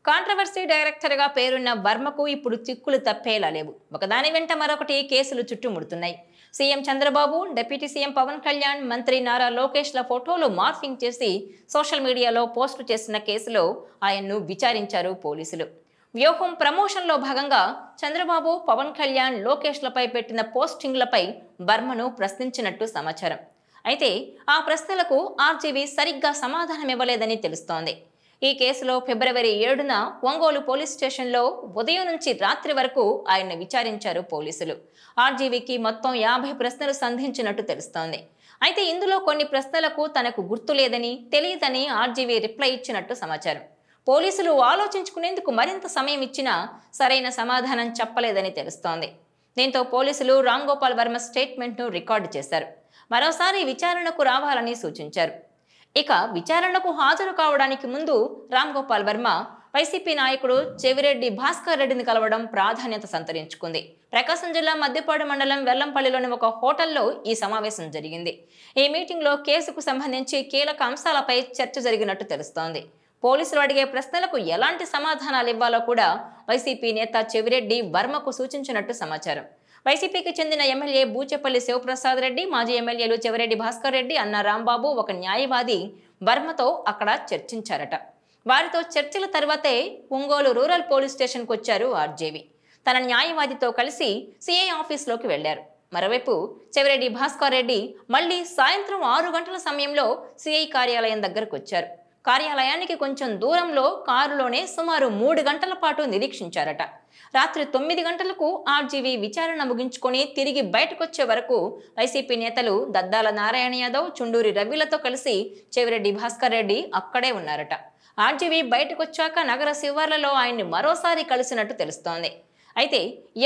Controversy డైరెక్టర్గా పేరున్న వర్మకు ఇప్పుడు చిక్కులు తప్పేలా లేవు. ఒకదాని వెంట మరొకటి కేసులు చుట్టుముడుతున్నాయి. CM Chandrababu, deputy CM Pawan Kalyan, మంత్రి నారా లోకేష్ల ఫోటోలు మార్ఫింగ్ చేసి సోషల్ మీడియాలో పోస్టు చేసిన కేసులో ఆయన్ను విచారించారు పోలీసులు. వ్యూహం ప్రమోషన్లో భాగంగా చంద్రబాబు, పవన్ కళ్యాణ్, లోకేష్లపై పెట్టిన పోస్టింగ్లపై వర్మను ప్రశ్నించినట్టు సమాచారం. అయితే ఆ ప్రశ్నలకు ఆర్జీవీ సరిగ్గా సమాధానమివ్వలేదని తెలుస్తోంది. ఈ కేసులో ఫిబ్రవరి 7న ఒంగోలు పోలీస్ స్టేషన్లో ఉదయం నుంచి రాత్రి వరకు ఆయన్ని విచారించారు పోలీసులు. ఆర్జీవీకి మొత్తం 50 ప్రశ్నలు సంధించినట్టు తెలుస్తోంది. అయితే ఇందులో కొన్ని ప్రశ్నలకు తనకు గుర్తులేదని, తెలియదని ఆర్జీవీ రిప్లై ఇచ్చినట్టు సమాచారం. పోలీసులు ఆలోచించుకునేందుకు మరింత సమయం ఇచ్చినా సరైన సమాధానం చెప్పలేదని తెలుస్తోంది. దీంతో పోలీసులు రామ్ గోపాల్ వర్మ స్టేట్మెంట్ను రికార్డు చేశారు. మరోసారి విచారణకు రావాలని సూచించారు. ఇక విచారణకు హాజరు కావడానికి ముందు రామ్ గోపాల్ వర్మ వైసీపీ నాయకుడు చెవిరెడ్డి భాస్కర్ రెడ్డిని కలవడం ప్రాధాన్యత సంతరించుకుంది. ప్రకాశం జిల్లా మద్దిపాడు మండలం వెల్లంపల్లిలోని ఒక హోటల్లో ఈ సమావేశం జరిగింది. ఈ మీటింగ్లో కేసుకు సంబంధించి కీలక అంశాలపై చర్చ జరిగినట్టు తెలుస్తోంది. పోలీసులు అడిగే ప్రశ్నలకు ఎలాంటి సమాధానాలు ఇవ్వాలో కూడా వైసీపీ నేత చెవిరెడ్డి వర్మకు సూచించినట్టు సమాచారం. వైసీపీకి చెందిన ఎమ్మెల్యే బూచేపల్లి శివప్రసాద్ రెడ్డి, మాజీ ఎమ్మెల్యేలు చెవిరెడ్డి భాస్కర్ రెడ్డి, అన్న రాంబాబు, ఒక న్యాయవాది వర్మతో అక్కడ చర్చించారట. వారితో చర్చల తర్వాతే ఒంగోలు రూరల్ పోలీస్ స్టేషన్కు వచ్చారు ఆర్జీవీ. తన న్యాయవాదితో కలిసి సిఐ ఆఫీస్లోకి వెళ్లారు. మరోవైపు చెవిరెడ్డి భాస్కర్ రెడ్డి మళ్లీ సాయంత్రం 6 గంటల సమయంలో సిఐ కార్యాలయం దగ్గరకు వచ్చారు. కార్యాలయానికి కొంచెం దూరంలో కారులోనే సుమారు 3 గంటల పాటు నిరీక్షించారట. రాత్రి 9 గంటలకు ఆర్జీవీ విచారణ ముగించుకొని తిరిగి బయటకొచ్చే వరకు వైసీపీ నేతలు దద్దాల నారాయణ యాదవ్, చుండూరి రవిలతో కలిసి చెవిరెడ్డి భాస్కర్ రెడ్డి అక్కడే ఉన్నారట. ఆర్జీవీ బయటకొచ్చాక నగర శివార్లలో ఆయన్ని మరోసారి కలిసినట్టు తెలుస్తోంది. అయితే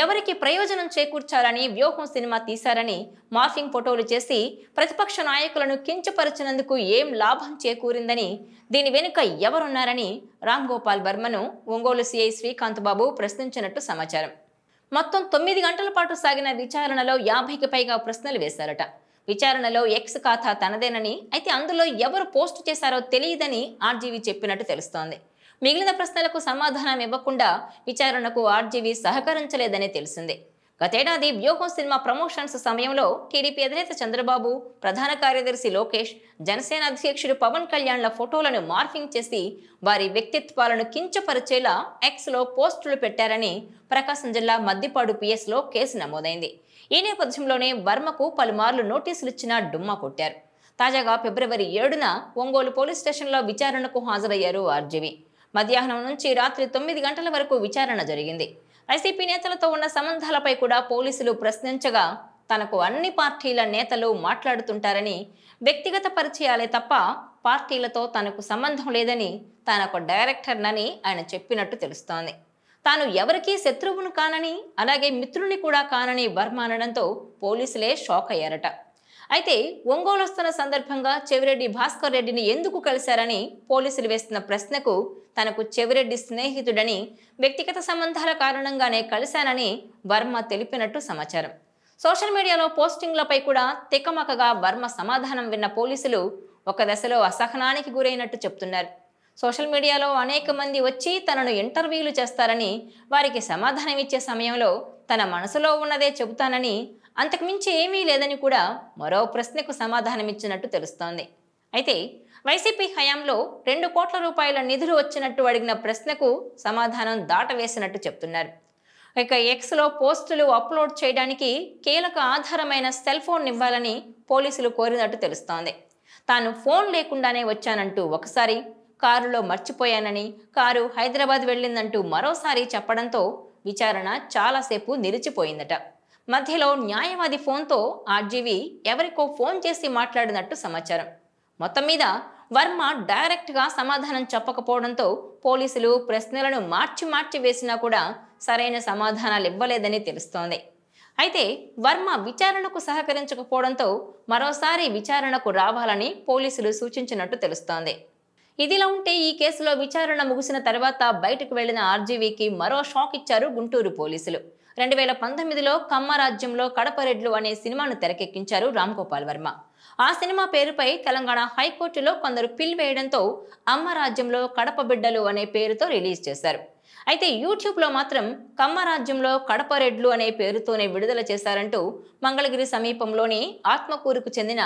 ఎవరికి ప్రయోజనం చేకూర్చాలని వ్యూహం సినిమా తీశారని మార్ఫింగ్ ఫోటోలు చేసి ప్రతిపక్ష నాయకులను కించపరిచినందుకు ఏం లాభం చేకూరిందని, దీని వెనుక ఎవరున్నారని రామ్ గోపాల్ వర్మను ఒంగోలు సిఐ శ్రీకాంత్ బాబు ప్రశ్నించినట్టు సమాచారం. మొత్తం 9 గంటల పాటు సాగిన విచారణలో 50కి పైగా ప్రశ్నలు వేశారట. విచారణలో ఎక్స్ ఖాతా తనదేనని, అయితే అందులో ఎవరు పోస్టు చేశారో తెలియదని ఆర్జీవీ చెప్పినట్టు తెలుస్తోంది. మిగిలిన ప్రశ్నలకు సమాధానం ఇవ్వకుండా విచారణకు ఆర్జీవీ సహకరించలేదని తెలిసింది. గతేడాది వ్యూహం సినిమా ప్రమోషన్స్ సమయంలో టీడీపీ అధినేత చంద్రబాబు, ప్రధాన కార్యదర్శి లోకేష్, జనసేన అధ్యక్షుడు పవన్ కళ్యాణ్ల ఫోటోలను మార్ఫింగ్ చేసి వారి వ్యక్తిత్వాలను కించపరిచేలా ఎక్స్లో పోస్టులు పెట్టారని ప్రకాశం జిల్లా మద్దిపాడు పిఎస్లో కేసు నమోదైంది. ఈ నేపథ్యంలోనే వర్మకు పలుమార్లు నోటీసులు ఇచ్చినా డుమ్మా కొట్టారు. తాజాగా ఫిబ్రవరి 7న ఒంగోలు పోలీస్ స్టేషన్లో విచారణకు హాజరయ్యారు ఆర్జీవీ. మధ్యాహ్నం నుంచి రాత్రి 9 గంటల వరకు విచారణ జరిగింది. వైసీపీ నేతలతో ఉన్న సంబంధాలపై కూడా పోలీసులు ప్రశ్నించగా తనకు అన్ని పార్టీల నేతలు మాట్లాడుతుంటారని, వ్యక్తిగత పరిచయాలే తప్ప పార్టీలతో తనకు సంబంధం లేదని, తానొక డైరెక్టర్నని ఆయన చెప్పినట్టు తెలుస్తోంది. తాను ఎవరికీ శత్రువును కానని, అలాగే మిత్రుని కూడా కానని వర్మ అనడంతో పోలీసులే షాక్ అయ్యారట. అయితే ఒంగోలు వస్తున్న సందర్భంగా చెవిరెడ్డి భాస్కర్ రెడ్డిని ఎందుకు కలిశారని పోలీసులు వేస్తున్న ప్రశ్నకు తనకు చెవిరెడ్డి స్నేహితుడని, వ్యక్తిగత సంబంధాల కారణంగానే కలిశానని వర్మ తెలిపినట్టు సమాచారం. సోషల్ మీడియాలో పోస్టింగ్లపై కూడా తికమకగా వర్మ సమాధానం విన్న పోలీసులు ఒక దశలో అసహనానికి గురైనట్టు చెప్తున్నారు. సోషల్ మీడియాలో అనేక మంది వచ్చి తనను ఇంటర్వ్యూలు చేస్తారని, వారికి సమాధానం ఇచ్చే సమయంలో తన మనసులో ఉన్నదే చెబుతానని, అంతకుమించి ఏమీ లేదని కూడా మరో ప్రశ్నకు సమాధానమిచ్చినట్టు తెలుస్తోంది. అయితే వైసీపీ హయాంలో 2 కోట్ల రూపాయల నిధులు వచ్చినట్టు అడిగిన ప్రశ్నకు సమాధానం దాటవేసినట్టు చెప్తున్నారు. ఇక ఎక్స్లో పోస్టులు అప్లోడ్ చేయడానికి కీలక ఆధారమైన సెల్ ఫోన్ ఇవ్వాలని పోలీసులు కోరినట్టు తెలుస్తోంది. తాను ఫోన్ లేకుండానే వచ్చానంటూ ఒకసారి, కారులో మర్చిపోయానని, కారు హైదరాబాద్ వెళ్ళిందంటూ మరోసారి చెప్పడంతో విచారణ చాలాసేపు నిలిచిపోయిందట. మధ్యలో న్యాయవాది ఫోన్తో ఆర్జీవీ ఎవరికో ఫోన్ చేసి మాట్లాడినట్టు సమాచారం. మొత్తం మీద వర్మ డైరెక్ట్గా సమాధానం చెప్పకపోవడంతో పోలీసులు ప్రశ్నలను మార్చి వేసినా కూడా సరైన సమాధానాలు ఇవ్వలేదని తెలుస్తోంది. అయితే వర్మ విచారణకు సహకరించకపోవడంతో మరోసారి విచారణకు రావాలని పోలీసులు సూచించినట్టు తెలుస్తోంది. ఇదిలా ఉంటే ఈ కేసులో విచారణ ముగిసిన తర్వాత బయటకు వెళ్లిన ఆర్జీవీకి మరో షాక్ ఇచ్చారు గుంటూరు పోలీసులు. 2019లో కమ్మ రాజ్యంలో కడపరెడ్లు అనే సినిమాను తెరకెక్కించారు రామ్ గోపాల్ వర్మ. ఆ సినిమా పేరుపై తెలంగాణ హైకోర్టులో కొందరు పిల్ వేయడంతో అమ్మ రాజ్యంలో కడప బిడ్డలు అనే పేరుతో రిలీజ్ చేశారు. అయితే యూట్యూబ్లో మాత్రం కమ్మ రాజ్యంలో కడప రెడ్లు అనే పేరుతోనే విడుదల చేశారంటూ మంగళగిరి సమీపంలోని ఆత్మకూరుకు చెందిన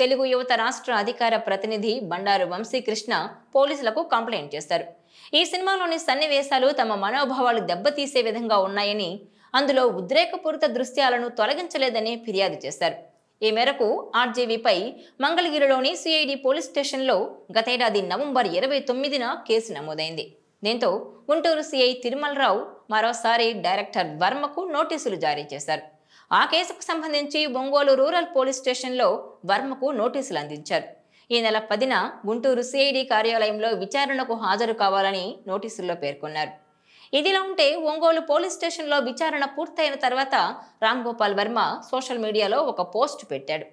తెలుగు యువత రాష్ట్ర అధికార ప్రతినిధి బండారు వంశీకృష్ణ పోలీసులకు కంప్లైంట్ చేశారు. ఈ సినిమాలోని సన్నివేశాలు తమ మనోభావాలు దెబ్బతీసే విధంగా ఉన్నాయని, అందులో ఉద్రేకపూరిత దృశ్యాలను తొలగించలేదని ఫిర్యాదు చేశారు. ఈ మేరకు ఆర్జేవీపై మంగళగిరిలోని సిఐడి పోలీస్ స్టేషన్లో గతేడాది నవంబర్ 29న కేసు నమోదైంది. దీంతో గుంటూరు సిఐ తిరుమలరావు మరోసారి డైరెక్టర్ వర్మకు నోటీసులు జారీ చేశారు. ఆ కేసుకు సంబంధించి ఒంగోలు రూరల్ పోలీస్ స్టేషన్లో వర్మకు నోటీసులు అందించారు. ఈ నెల 10న గుంటూరు సిఐడి కార్యాలయంలో విచారణకు హాజరు కావాలని నోటీసుల్లో పేర్కొన్నారు. ఇదిలా ఉంటే ఒంగోలు పోలీస్ స్టేషన్లో విచారణ పూర్తయిన తర్వాత రామ్ గోపాల్ వర్మ సోషల్ మీడియాలో ఒక పోస్ట్ పెట్టాడు.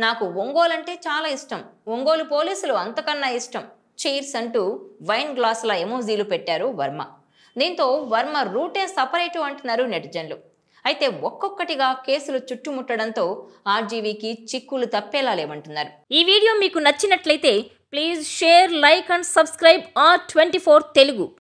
నాకు ఒంగోలు అంటే చాలా ఇష్టం, ఒంగోలు పోలీసులు అంతకన్నా ఇష్టం, చీర్స్ అంటూ వైన్ గ్లాసుల ఎమోజీలు పెట్టారు వర్మ. దీంతో వర్మ రూటే సపరేటు అంటున్నారు నెటిజన్లు. అయితే ఒక్కొక్కటిగా కేసులు చుట్టుముట్టడంతో ఆర్జీవీకి చిక్కులు తప్పేలా లేవంటున్నారు. ఈ వీడియో మీకు నచ్చినట్లయితే please share, like and subscribe R24 Telugu.